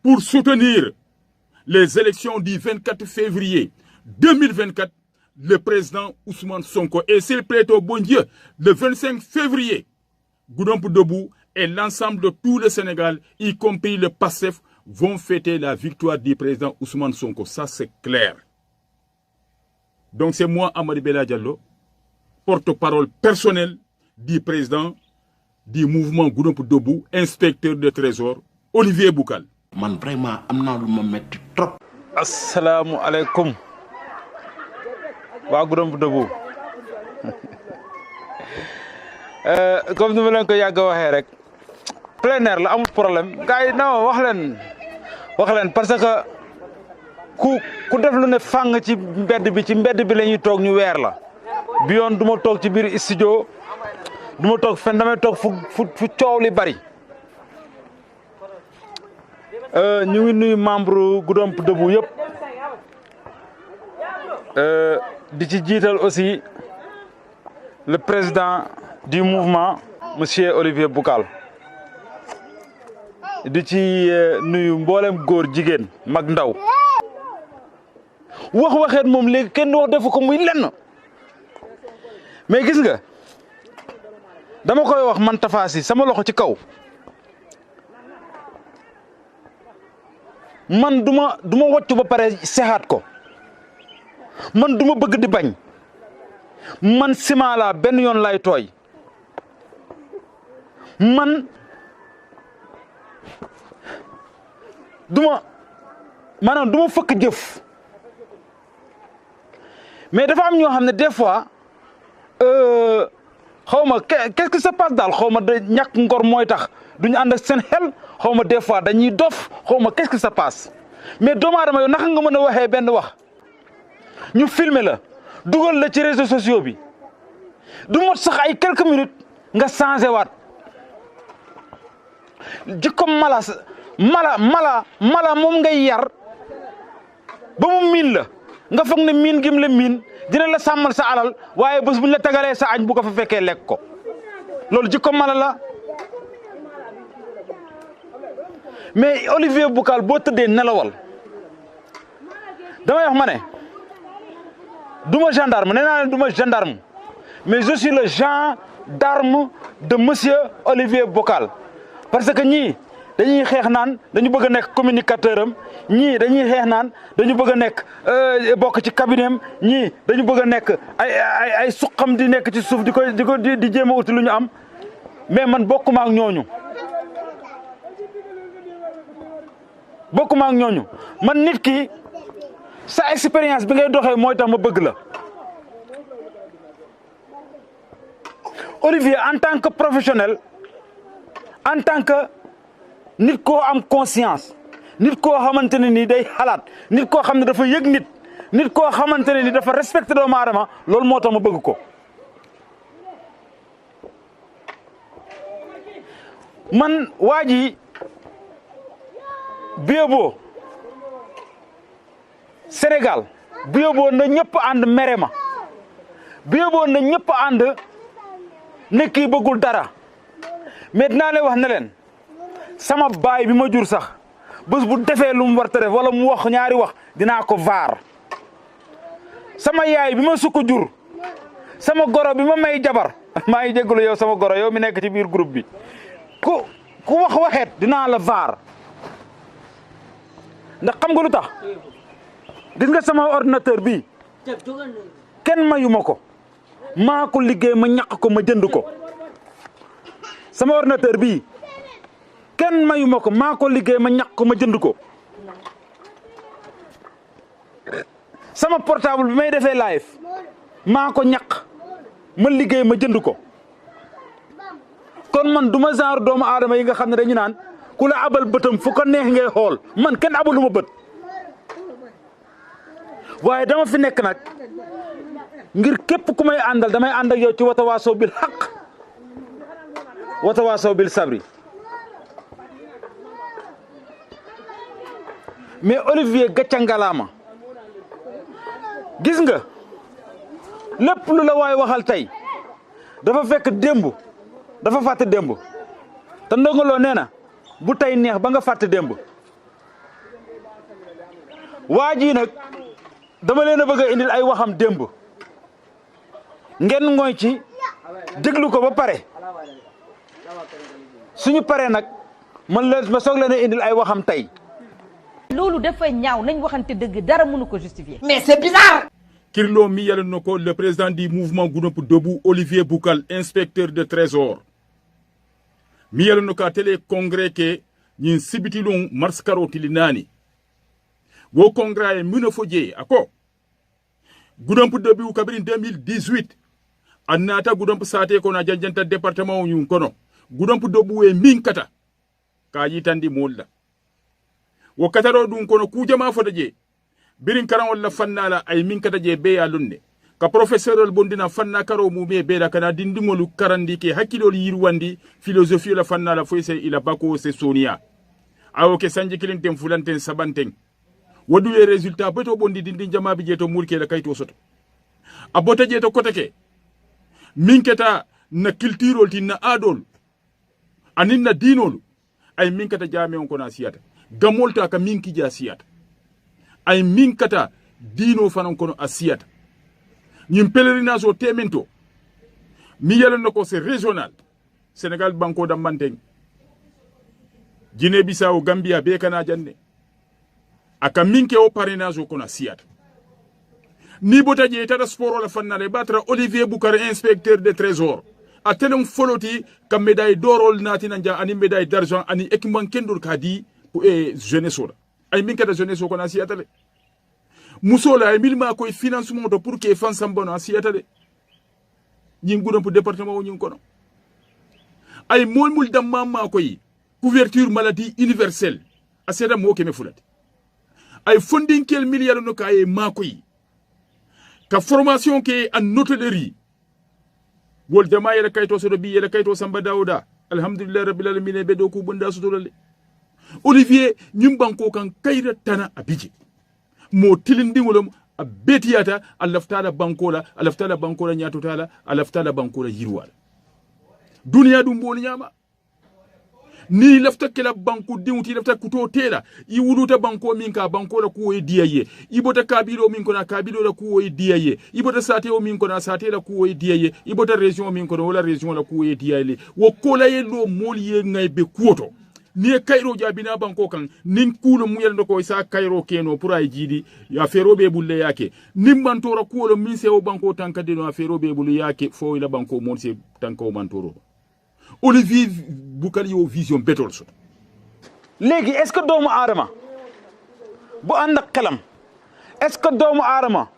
Pour soutenir les élections du 24 février 2024, le président Ousmane Sonko et s'il plaît au bon Dieu, le 25 février, Goudomp Debout et l'ensemble de tout le Sénégal, y compris le PASTEF, vont fêter la victoire du président Ousmane Sonko. Ça, c'est clair. Donc, c'est moi, Amady Bella Diallo, porte-parole personnel du président du mouvement Goudomp Debout, inspecteur de trésor, Olivier Boucal. Man vraiment amna lu ma metti trop. Assalamu alaikum. Wa Goudomp Debout. Comme nous leen ko yàgg waxee rek plein air la amul problème gars yi non wax leen parce que ku def lu ne fang ci mbedd bi la ñuy toog ñu weer la bi yoon du ma toog ci biir studio du ma toog fen damay toog fu coow li bari ñu ngi nuyu membre Goudomp Debout yëpp di ci jiital aussi le président du mouvement monsieur Olivier Boucal di ci nuyu mboolem góor jigéen mag ndaw waxeet moom léegi kenn wax defu ko muy lenn mais gis nga dama koy wax man Tafaasi sama loxo ci kaw man duma woccu ba pare sexaat ko man duma bëgg di bañ man ciment la benn yoon lay tooy man duma fëkk jëf mais dafa am ñoo xam ne des fois xawma qu'est-ce qui se passe daal xawma da ñàkk ngor mooy tax duñu ànd ak seen xel xawma des fois dañuy dof xawma qu'est-ce qui se passe mais doomu aadama yow naka nga mën a waxee benn wax ñu filmer la dugal la ci réseaux sociaux bi du mot sax ay quelques minutes nga changé waat jikko mala moom ngay yar ba mu miin la nga foog ne miin gim la miin dina la sàmmal sa alal waaye bés buñ la tagalee sa añ bu ko fa fekkee lekk ko loolu jikko mala la mais Olivier Boucal boo tëddee nelawal damay wax ma ne duma gendarme nee naa leen duma gendarme mais je suis le gendarme de monsieur Olivier Boucal parce que ñii dañuy xeex naan dañu bëgg a nekk communicateur am ñii dañuy xeex naan dañu bëgg a nekk bokk ci cabinet am ñii dañu bëgg a nekk ay suqam di nekk ci suuf di jéem a uti lu ñu am mais man bokkuma ak ñooñu man nit ki sa expérience bi ngay doxee mooy tax ma bëgg la Olivier en tant que professionnel en tant que nit koo am conscience nit koo xamante ne ni day xalaat nit koo xam ne dafa yëg nit koo xamante ne ni dafa respecté doomu aadama loolu moo tax ma bëgg ko man waa ji Biébo Sénégal Biébo na ñëpp ànd mere ma Biébo na ñëpp ànd ne kii bëggul dara mais dinaa leen wax ne leen sama baay bi ma jur sax bés bu defee lu mu war a def wala mu wax ñaari wax dinaa ko vaar sama yaay bi ma sukk jur sama goro bi ma may jabar maa ngi jégalu yow sama goro yow mi nekk ci biir groupe bi ku waxeet dinaa la vaar ndax xam nga lu tax gis nga sama ordinateur bi kenn mayu ma ko maa ko liggéey ma ñàkk ko ma jënd ko sama ordinateur bi kenn mayu ma ko maa ko liggéey ma ñàkk ko ma jënd ko sama portable bi may defee live maa ko ñàkk ma liggéey ma jënd ko kon man duma genre doomu aadama yi nga xam ne dañu naan ku la abal bëtam fu ko neex ngay xool man kenn abaluma bët waaye dama fi nekk nag ngir képp ku may àndal damay ànd ak yow ci watawaasaw bil haqq watawaasaw bil sabri mais Olivier gàcca ngalaama gis nga lépp lu la waay waxal tey dafa fekk démb dafa fàtte démb te Ndongo Lo nee na bu tey neex ba nga fàtte démb waa ji nag dama leen a bëgg a indil ay waxam démb ngeen ngooy ci déglu ko ba pare suñu paree nag ma soog leen a indil ay waxam tey. loolu dafa ñaaw nañ waxante dëgg dara mënu ko justifier. mais c'est bizarre. kirlo mi yalanno ko le président du mouvement Goudomp Debout Olivier Boucal inspecteur de trésor mi yalanno ka télé congrès ke ñin sibitilon mars karotili nani wo congrès e mino fojé ako Goudomp Debout kabrin 2018 annata Goudomp sate ko na janjanta département ñun kono Goudomp Debout e min kata ka yitandi molda wo kataro dun kono kujama foda je birin karan walla fannala ay min kata je be ya lunde ka professeur bondina fanna karo mu be da kana dindingolu karandi ke hakkilol yirwandi philosophie la fannala foyse ila bako se sonia awo ke sanji kilinten fulanten sabanten wadu les résultats beto bondi dindin jamabi je to mulke la kayto soto abota je to kotake min kata na culture ti na adol anin na dinolu ay min kata jame on kona siyata gamolta ka min ki ja siyata ay min kata dino fanan kono asiyata ñim pèlerinage o temento mi yalano ko c'est régional Sénégal banko da manteng Guinée Bissau Gambia be kana janne aka minke o parrainage o kono asiyata ni bota je tata sport la fannale batra Olivier Boucar inspecteur de trésor a telon foloti ka médaille d'or nati nanja ani médaille d'argent ani équipement kendul kadi pour jeunesse la ay min kata jeunesse ko na siyata le musola ay milma koy financement to pour que fan sambono asiyata de ñing Goudomp pour département o ñing kono ay molmul damma ma koy couverture maladie universelle aseda mo keme fulati ay funding kel milliard no kay ma koy ka formation ke en hôtellerie wol jama yele kayto so do bi yele kayto Samba Dawda alhamdulillah rabbil alamin be do ko bunda so dolale Olivier ñum banko kan kayra tana abiji mo tilindingolom a betiyata a laftala bankola nyatotala a laftala bankola yirwala duniya dum bol nyama ni lafta kala banku diwti lafta kuto tela i wuluta banko min ka bankola ku e diaye ibota kabilo min kona kabilo la ku e diaye ibota sate o min kona sate la ku e diaye ibota region min kona wala region la ku e diaye wo kola ye lo moliye ngay be kuoto ni kayro jabina banko kan nin kulo muyel ndoko sa kayro keno pour ay jidi ya ferobe bulle yake nim mantoro kulo min se o banko tankade no ferobe bulle yake fo ila banko mon se tanko mantoro Olivier Boucal yo vision betol so léegi est-ce que doomu aadama bu ànd ak xelam est-ce que doomu aadama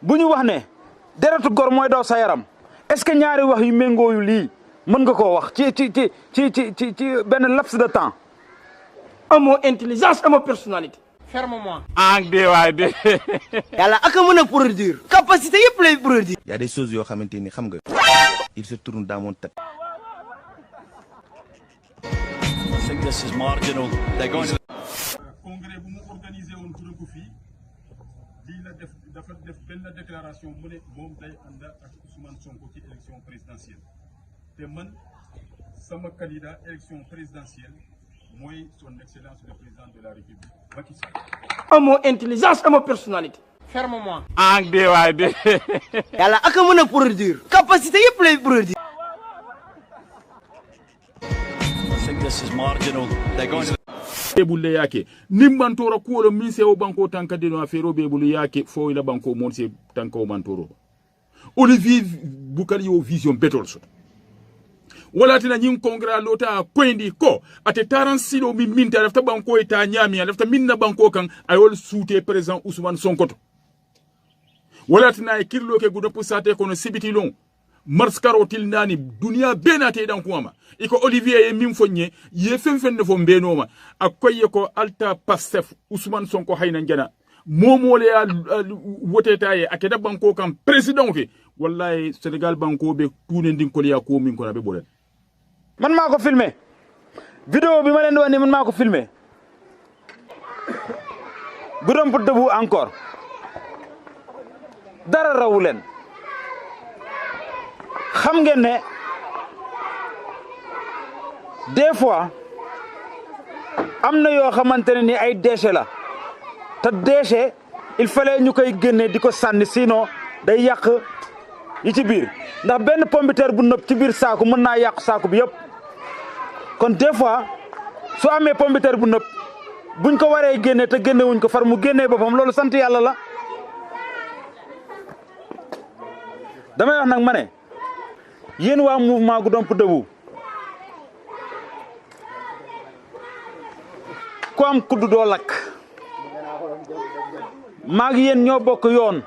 bu ñu wax ne deretu gor mooy daw sa yaram est-ce que ñaari wax yu méngoo yu lii mën nga koo wax ci benn laps de temps. amoo intelligence amoo personnalité. ferme-moi. ah dee waay dee. yàlla ak a mën a produire. capacité yëpp lay produire. y a des choses yoo xamante ni xam nga. il se tourne dans mon tête. I think this is marginal. They're going to... congrès bu mu organisé woon Goudomp fii lii la def dafa def benn déclaration mu ne moom day ànd ak Ousmane Sonko ci élection présidentielle te man sama candidat élection présidentielle mooy son excellence le président de la République Macky Sall. amoo intelligence amoo personnalité. ferme-moi. ah dee waay dee. yàlla ak a mën a produire. capacité yëpp lay produire. I think this is marginal. They're going to... bulle yake nim mantoro kuolo min se o banko tankade no affaire be bulu yake fo ila banko mon se tanko mantoro Olivier Boucal yo vision betol so wala tina ñing congrès lota koyndi ko ate 46 mi minta lafta banko eta nyami lafta minna banko kan ayol souté président Ousmane Sonko wala tina e kirlo ke Goudomp sate kono sibiti long mars karotil nani dunia benate dan kuma iko Olivier ye min fonye ye fen fo benoma akoye ko alta Pastef Ousmane Sonko hayna jana momole ya woteta ye akeda banko kan président ke wallahi Sénégal banko be tuune ndin ko liya ko min ko na be bolen man mako filmer vidéo bi ma len wone man mako filmer Goudomp Debout encore dara rawulen xam ngeen ne des fois am na yoo xamante ne ni ay déchets la te déchet il fallait ñu koy génne di ko sànni sinon day yàq yi ci biir ndax benn pomme de terre bu nëb ci biir saaku mën naa yàq saaku bi yëpp kon des fois su amee pomme de terre bu nëb buñ ko waree génne te génne wuñ ko far mu génnee boppam loolu sant yàlla la damay wax nag ma ne yéen waa mouvement Goudomp Debout ku am kuddu doo lakk maa ngi yéen ñoo bokk yoon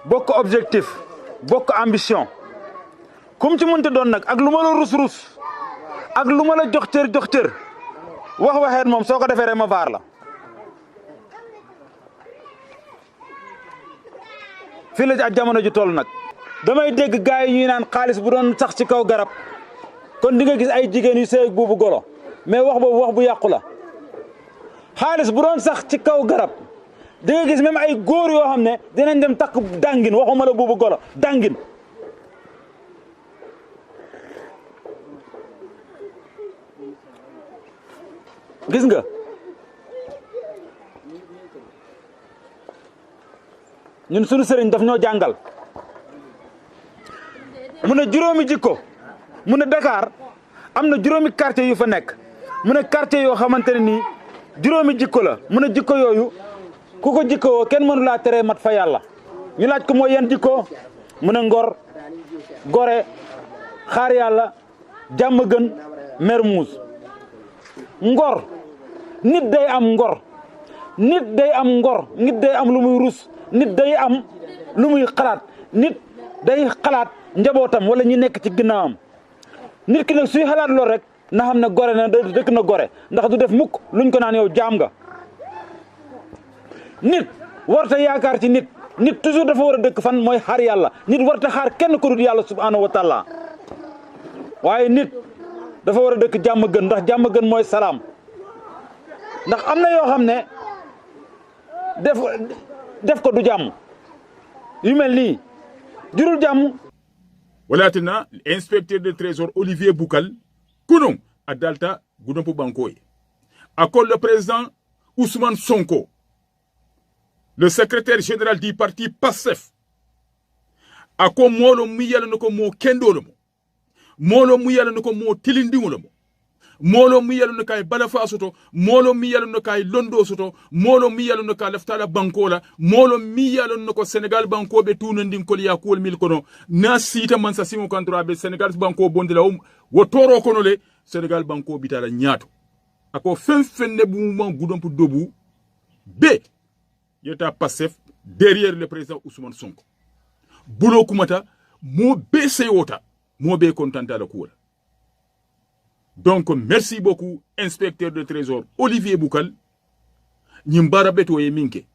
bokk objectif bokk ambition kum ci mënta doon nag ak lu ma la rus-rus ak lu ma la jox cër waxeet moom soo ko defee rek ma vaar la fii la ak jamono ji toll nag damay dégg gars yi ñuy naan xaalis bu doon sax ci kaw garab kon di nga gis ay jigéen yu sëy buubu golo mais wax boobu wax bu yàqu la xaalis bu doon sax ci kaw garab di nga gis même ay góor yoo xam ne dinañ dem takk dangin waxuma la buubu golo dangin gis nga ñun suñu sëriñ daf ñoo jàngal mu ne juróomi jikko mu ne Dakar am na juróomi quartier yu fa nekk mu ne quartier yoo xamante ne nii juróomi jikko la mu ne jikko yooyu ku ko jikkoo kenn mënu laa teree mat fa yàlla ñu laaj ko mooy yan jikko mu ne ngor gore xaar yàlla jàmm gën Mermoz ngor nit day am ngor nit day am ngor nit day am lu muy rus nit day am lu muy xalaat nit day xalaat njabootam wala ñi nekk ci ginnaawam nit ki nag suy xalaat lool rek na xam ne gore na dëkk na gore ndax du def mukk luñ ko naan yow jaam nga nit warta yaakaar ci nit nit toujours dafa war a dëkk fan mooy xaar yàlla nit warta xaar kenn ku dul yàlla subhanahu wa taala waaye nit dafa war a dëkk jàmm gën ndax jàmm gën mooy salaam ndax am na yoo xam ne def ko du jàmm yu mel nii jurul jàmm. walatina inspecteur de trésor Olivier Boucal kunom a dalta Goudomp Banko ye akol le président Ousmane Sonko le secrétaire général du parti PASTEF ako molo mu yalla nako mo kendolo mo molo mu yalla nako mo tilindingolo mo molo mi yalla no kay balafa soto molo mi yalla no kay londo soto molo mi yalla no ka leftala bankola molo mi yalla no ko Sénégal banko be tunandin kol yakul mil kono na sita man sa simo kantora be Sénégal banko bondela wo toro kono le Sénégal banko bitala nyaato ako fenne bu mouvement Goudomp Debout be yeta PASTEF derrière le président Ousmane Sonko bulo kumata mo be seyota mo be kontanta la kuwala. Donc, merci beaucoup, inspecteur de trésor Olivier Boucal. Nimbara beto ye minke.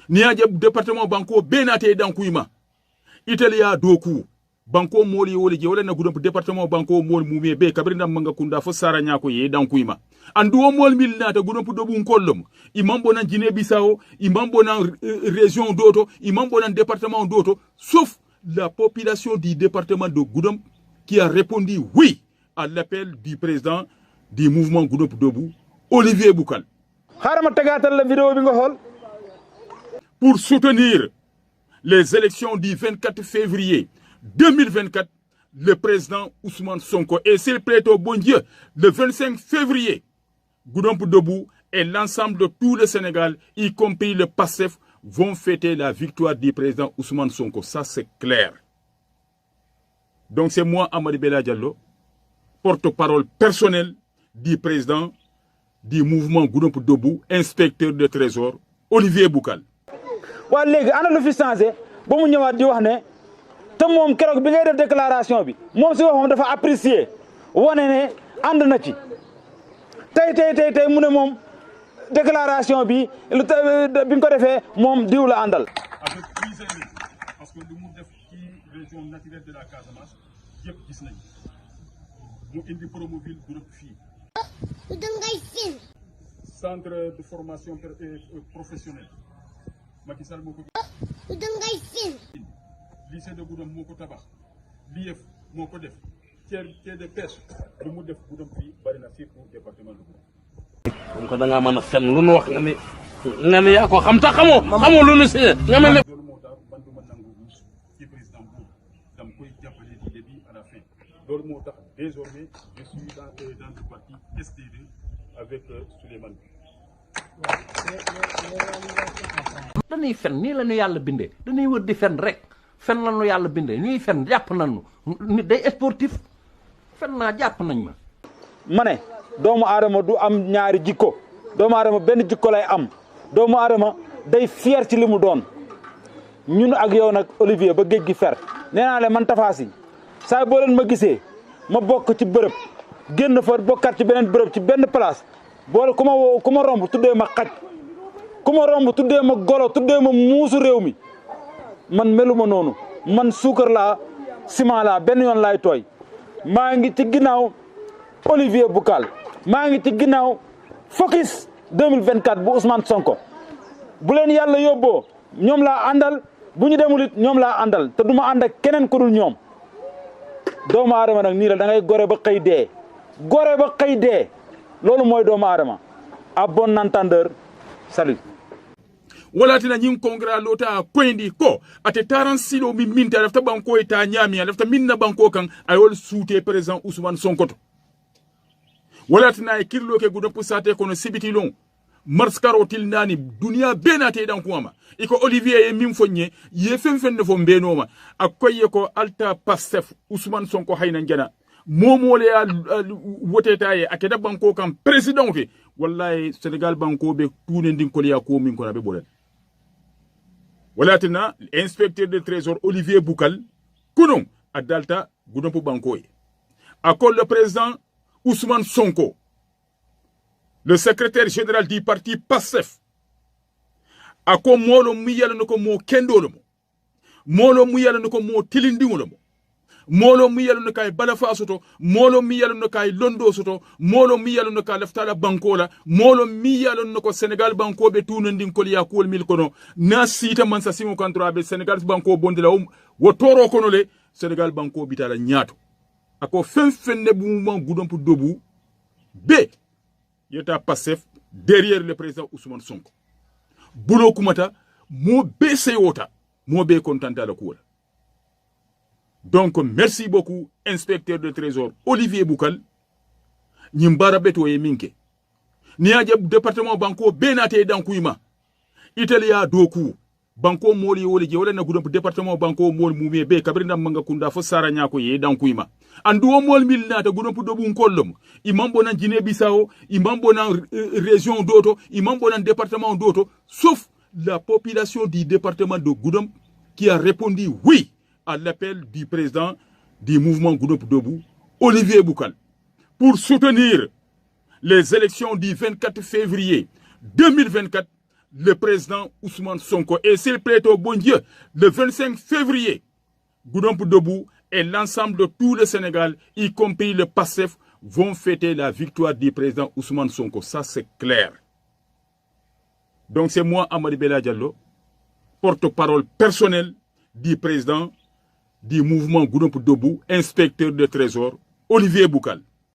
Niaje département banko benate dankouima. Italia doku. Banko moli wole je wala na Goudomp département banko mol mumie be kabrinda manga kunda fo sara nyako ye dankouima. Andu o mol mil nata Goudomp Debout nkollom. Imambo nan Guinée Bissau, imambo nan région d'auto, imambo nan département d'auto, sauf la population du département de Goudomp qui a répondu oui à l'appel du président du mouvement Goudomp Debout, Olivier Boucal. Pour soutenir les élections du 24 février 2024, le président Ousmane Sonko et s'il plaît au bon Dieu, le 25 février, Goudomp Debout et l'ensemble de tout le Sénégal, y compris le PASTEF, vont fêter la victoire du président Ousmane Sonko. Ça, c'est clair. Donc, c'est moi, Amady Bella Diallo, porte-parole personnel du président du mouvement Goudomp Debout, inspecteur de trésor, Olivier Boucal. Wa légui ana lu fi changé ba mu ñëwaat di wax né té mom kérok bi ngay def déclaration bi mom ci waxam dafa apprécier woné né and na ci tay mu né mom déclaration bi biñ ko défé mom diw la andal avec parce que lu mu def ci région naturelle de la Casamance yépp gis nañ mu indi Promoville Goudomp fii centre de formation professionnelle Macky Sall moo ko lycée de Goudomp moo ko tabax l'IEF moo ko def tiers de pêche lu mu def bu dem fii bari na fii pour département de Goudomp. comme que da ngaa mën a fen lu nu wax nga ni yaa ko xam tax xamoo lu nu signé nga mel ne. loolu moo tax man du ma nangu ruus ci président boobu dama koy jàppale du début à la fin loolu moo tax désormais je suis dans le parti ST2 avec Souleymane. dañuy fen nii la ñu yàlla bindee dañuy wër di fen rek fen la ñu yàlla bindee ñuy fen jàpp nañu nit day sportif fen naa jàpp nañ ma. ma ne doomu aadama du am ñaari jikko doomu aadama benn jikko lay am doomu aadama day fier ci li mu doon ñun ak yow nag Olivier ba géej gi fer nee naa leen man Tapha Sy saa boo leen ma gisee ma bokk ci bërëb génn fa bokkaat ci beneen bërëb ci benn place boole ku ma romb tuddee ma xaj ku ma romb tuddee ma golo tuddee ma muusu réew mi man meluma noonu man suukar laa ciment laa benn yoon laay tooy maa ngi ci ginnaaw Olivier Boucal maa ngi ci ginnaaw focus 2024 bu Ousmane Sonko bu leen yàlla yóbboo ñoom laa àndal bu ñu demul it ñoom laa àndal te du ma ànd ak keneen ku dul ñoom doomu aadama nag nii la da ngay gore ba xëy dee gore ba xëy dee loolu mooy doomu aadama à bon entendeur salut. walatina ñing congrès lota koyndi ko ate taran silo mi minta lafta banko e ta nyami lafta minna banko kan ayol soute président Ousmane Sonko to walatina e kirlo ke Goudomp sate kono sibiti long mars karotil nani dunia benate dan kuma iko Olivier e min fonye ye fen fo mbenoma akoye ko alta Pastef Ousmane Sonko hayna jana momole ya woteta ye akeda banko kan président ke wallahi Sénégal banko be tune ndin ko ya ko min ko na be bolen walatina inspecteur de trésor Olivier Boucal kunon adalta Goudomp banko ye akol le président Ousmane Sonko le secrétaire général du parti Pastef ako molo mu yalla nako mo kendolo mo molo mu yalla nako mo tilindingolo mo molo mu yalla nako ay balafa soto molo mu yalla nako ay londo soto molo mu yalla nako laftala bankola molo mi yalla nako Sénégal banko be tunandin ko ya ko mil kono na sita man sa simo kontra be Sénégal banko bondela wo toro kono le Sénégal banko bitala nyaato ako fen bu mo Goudomp dobu be yeta Pastef derrière le président Ousmane Sonko bulo kumata mo be seyota mo be contenta la koula. Donc merci beaucoup inspecteur de trésor Olivier Boucal nyimbara beto ye minke ni aje département banko benate dan kuyma Italia doku banko moli wole je wala na Goudomp département banko mol mumé be kabrinda manga kunda fo sara nyako ye dan kuyma andu o mol mil nata Goudomp dobu kollom imambo nan Guinée Bissau imambo nan région d'auto imambo nan département d'auto sauf la population du département de Goudomp qui a répondu oui à l'appel du président du mouvement Goudomp Debout Olivier Boucal pour soutenir les élections du 24 février 2024 le président Ousmane Sonko et s'il plaît au bon Dieu le 25 février Goudomp Debout et l'ensemble de tout le Sénégal, y compris le Pastef, vont fêter la victoire du président Ousmane Sonko. Ça, c'est clair. Donc, c'est moi, Amady Bella Diallo, porte-parole personnel du président du mouvement Goudomp Debout, inspecteur de trésor, Olivier Boucal.